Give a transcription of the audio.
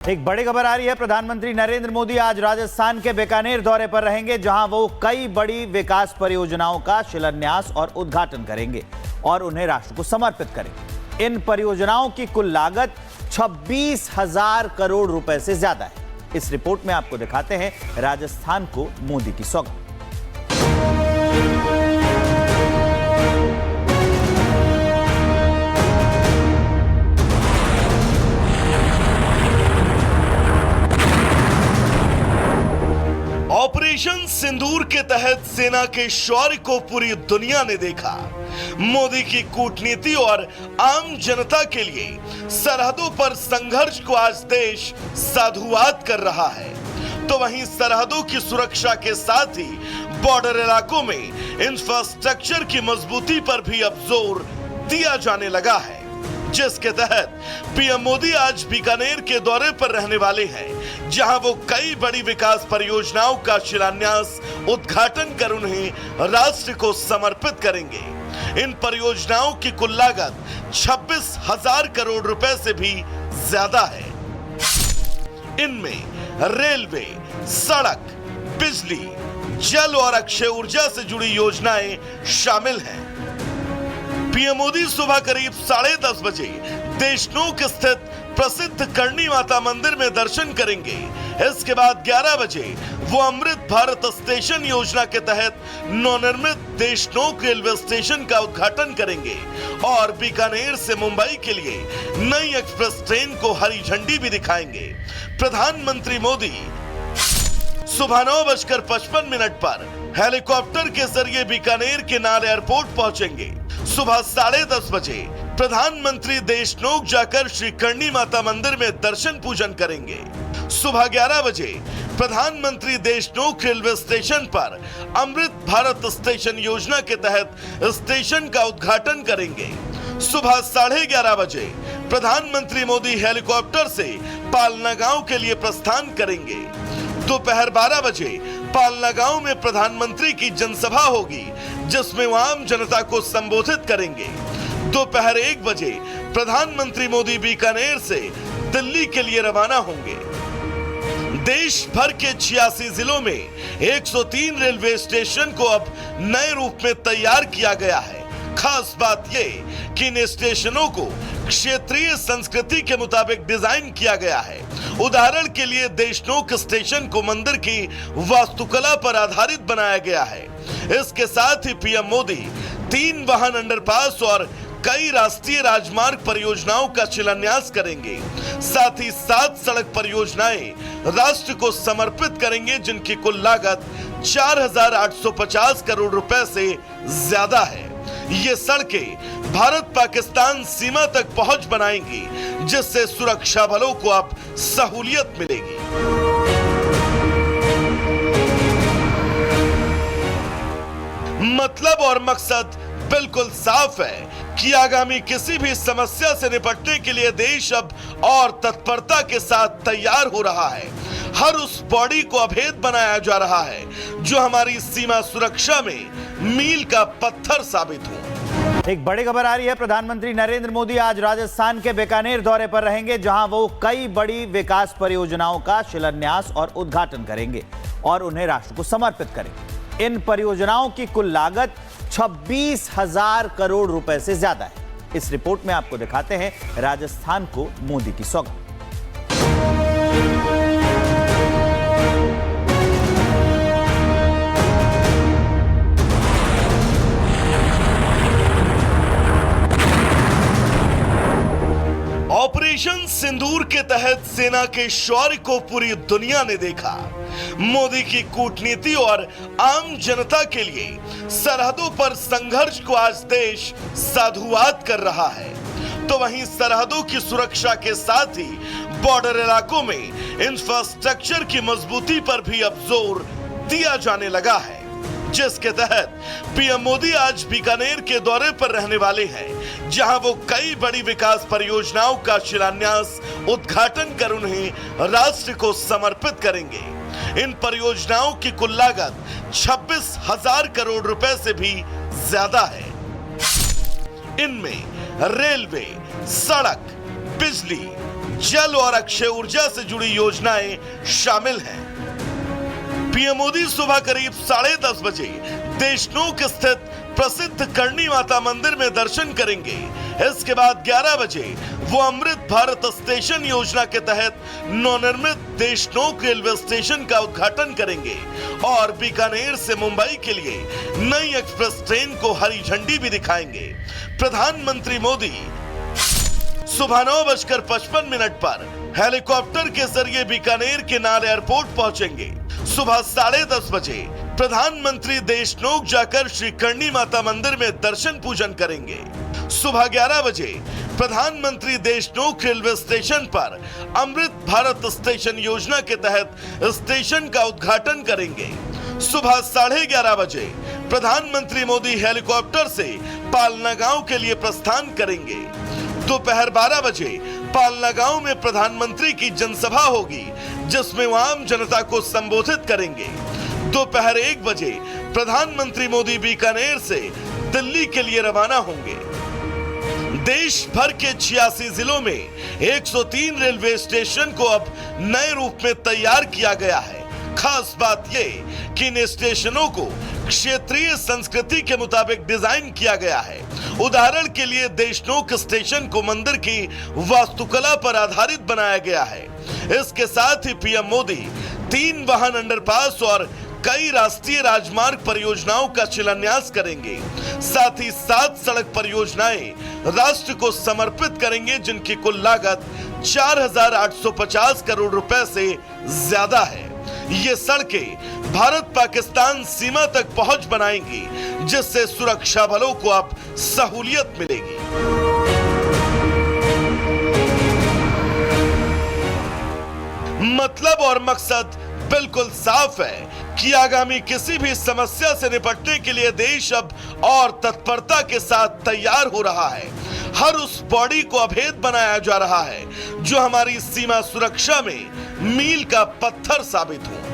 एक बड़ी खबर आ रही है। प्रधानमंत्री नरेंद्र मोदी आज राजस्थान के बीकानेर दौरे पर रहेंगे, जहां वो कई बड़ी विकास परियोजनाओं का शिलान्यास और उद्घाटन करेंगे और उन्हें राष्ट्र को समर्पित करेंगे। इन परियोजनाओं की कुल लागत 26,000 करोड़ रुपए से ज्यादा है। इस रिपोर्ट में आपको दिखाते हैं राजस्थान को मोदी की सौगात। ऑपरेशन सिंदूर के तहत सेना के शौर्य को पूरी दुनिया ने देखा। मोदी की कूटनीति और आम जनता के लिए सरहदों पर संघर्ष को आज देश साधुवाद कर रहा है, तो वहीं सरहदों की सुरक्षा के साथ ही बॉर्डर इलाकों में इंफ्रास्ट्रक्चर की मजबूती पर भी अब जोर दिया जाने लगा है, जिसके तहत पीएम मोदी आज बीकानेर के दौरे पर रहने वाले हैं, जहां वो कई बड़ी विकास परियोजनाओं का शिलान्यास उद्घाटन कर उन्हें राष्ट्र को समर्पित करेंगे। इन परियोजनाओं की कुल लागत 26,000 करोड़ रुपए से भी ज्यादा है। इनमें रेलवे, सड़क, बिजली, जल और अक्षय ऊर्जा से जुड़ी योजनाएं शामिल हैं। पीएम मोदी सुबह करीब 10:30 बजे देशनोक स्थित प्रसिद्ध करणी माता मंदिर में दर्शन करेंगे। इसके बाद 11 बजे वो अमृत भारत स्टेशन योजना के तहत नवनिर्मित देशनोक रेलवे स्टेशन का उद्घाटन करेंगे और बीकानेर से मुंबई के लिए नई एक्सप्रेस ट्रेन को हरी झंडी भी दिखाएंगे। प्रधानमंत्री मोदी सुबह 9:55 पर हेलीकॉप्टर के जरिए बीकानेर के नाल एयरपोर्ट पहुंचेंगे। सुबह 10:30 बजे प्रधानमंत्री देशनोक जाकर श्री करणी माता मंदिर में दर्शन पूजन करेंगे। सुबह 11 बजे प्रधानमंत्री देशनोक रेलवे स्टेशन पर अमृत भारत स्टेशन योजना के तहत स्टेशन का उद्घाटन करेंगे। सुबह 11:30 बजे प्रधानमंत्री मोदी हेलीकॉप्टर से पालना गांव के लिए प्रस्थान करेंगे। दोपहर 12 बजे पालना गांव में प्रधानमंत्री की जनसभा होगी, जिसमें वो आम जनता को संबोधित करेंगे। दोपहर 1 बजे प्रधानमंत्री मोदी बीकानेर से दिल्ली के लिए रवाना होंगे। देश भर के 86 जिलों में 103 रेलवे स्टेशन को अब नए रूप में तैयार किया गया है। खास बात यह कि इन स्टेशनों को क्षेत्रीय संस्कृति के मुताबिक डिजाइन किया गया है। उदाहरण के लिए देशनोक स्टेशन को मंदिर की वास्तुकला पर आधारित बनाया गया है। इसके साथ ही पीएम मोदी 3 वाहन अंडरपास और कई राष्ट्रीय राजमार्ग परियोजनाओं का शिलान्यास करेंगे। साथ ही 7 सड़क परियोजनाएं राष्ट्र को समर्पित करेंगे, जिनकी कुल लागत 4,850 करोड़ रुपए से ज्यादा है। ये सड़कें भारत पाकिस्तान सीमा तक पहुंच बनाएंगी, जिससे सुरक्षा बलों को अब सहूलियत मिलेगी। मतलब और मकसद बिल्कुल साफ है कि आगामी किसी भी समस्या से निपटने के लिए देश अब और तत्परता के साथ तैयार हो रहा है। हर उस बॉडी को अभेद बनाया जा रहा है जो हमारी सीमा सुरक्षा में मील का पत्थर साबित हो। एक बड़ी खबर आ रही है। प्रधानमंत्री नरेंद्र मोदी आज राजस्थान के बीकानेर दौरे पर रहेंगे, जहां वो कई बड़ी विकास परियोजनाओं का शिलान्यास और उद्घाटन करेंगे और उन्हें राष्ट्र को समर्पित करेंगे। इन परियोजनाओं की कुल लागत 26,000 करोड़ रुपए से ज्यादा है। इस रिपोर्ट में आपको दिखाते हैं राजस्थान को मोदी की सौगात। ऑपरेशन सिंदूर के तहत सेना के शौर्य को पूरी दुनिया ने देखा। मोदी की कूटनीति और आम जनता के लिए सरहदों पर संघर्ष को आज देश साधुवाद कर रहा है, तो वहीं सरहदों की सुरक्षा के साथ ही बॉर्डर इलाकों में इंफ्रास्ट्रक्चर की मजबूती पर भी अब जोर दिया जाने लगा है, जिसके तहत पीएम मोदी आज बीकानेर के दौरे पर रहने वाले हैं, जहां वो कई बड़ी विकास परियोजनाओं का शिलान्यास उद्घाटन कर उन्हें राष्ट्र को समर्पित करेंगे। इन परियोजनाओं की कुल लागत 26,000 करोड़ रुपए से भी ज्यादा है। इनमें रेलवे, सड़क, बिजली, जल और अक्षय ऊर्जा से जुड़ी योजनाएं शामिल हैं। पीएम मोदी सुबह करीब 10:30 बजे देशनोक स्थित प्रसिद्ध करणी माता मंदिर में दर्शन करेंगे। इसके बाद 11 बजे वो अमृत भारत स्टेशन योजना के तहत नवनिर्मित देशनोक रेलवे स्टेशन का उद्घाटन करेंगे और बीकानेर से मुंबई के लिए नई एक्सप्रेस ट्रेन को हरी झंडी भी दिखाएंगे। प्रधानमंत्री मोदी सुबह 9:55 पर हेलीकॉप्टर के जरिए बीकानेर के नाल एयरपोर्ट पहुंचेंगे। सुबह 10:30 बजे प्रधानमंत्री देशनोक जाकर श्री करणी माता मंदिर में दर्शन पूजन करेंगे। सुबह 11 बजे प्रधानमंत्री देशनोक रेलवे स्टेशन पर अमृत भारत स्टेशन योजना के तहत स्टेशन का उद्घाटन करेंगे। सुबह 11:30 बजे प्रधानमंत्री मोदी हेलीकॉप्टर से पालना गांव के लिए प्रस्थान करेंगे। दोपहर 12 बजे पालना गांव में प्रधानमंत्री की जनसभा होगी, जिसमें वो आम जनता को संबोधित करेंगे। दोपहर 1 बजे प्रधानमंत्री मोदी बीकानेर से दिल्ली के लिए रवाना होंगे। देश भर के 86 जिलों में 103 रेलवे स्टेशन को अब नए रूप में तैयार किया गया है। खास बात यह कि इन स्टेशनों को क्षेत्रीय संस्कृति के मुताबिक डिजाइन किया गया है। उदाहरण के लिए देशनोक स्टेशन को मंदिर की वास्तुकला पर आधारित बनाया गया है। इसके साथ ही पीएम मोदी 3 वाहन अंडरपास और कई राष्ट्रीय राजमार्ग परियोजनाओं का शिलान्यास करेंगे। साथ ही 7 सड़क परियोजनाएं राष्ट्र को समर्पित करेंगे, जिनकी कुल लागत 4,850 करोड़ रुपए से ज्यादा है। ये सड़कें भारत पाकिस्तान सीमा तक पहुंच बनाएंगी, जिससे सुरक्षा बलों को अब सहूलियत मिलेगी। मतलब और मकसद बिल्कुल साफ है कि आगामी किसी भी समस्या से निपटने के लिए देश अब और तत्परता के साथ तैयार हो रहा है। हर उस बॉडी को अभेद बनाया जा रहा है जो हमारी सीमा सुरक्षा में मील का पत्थर साबित हो।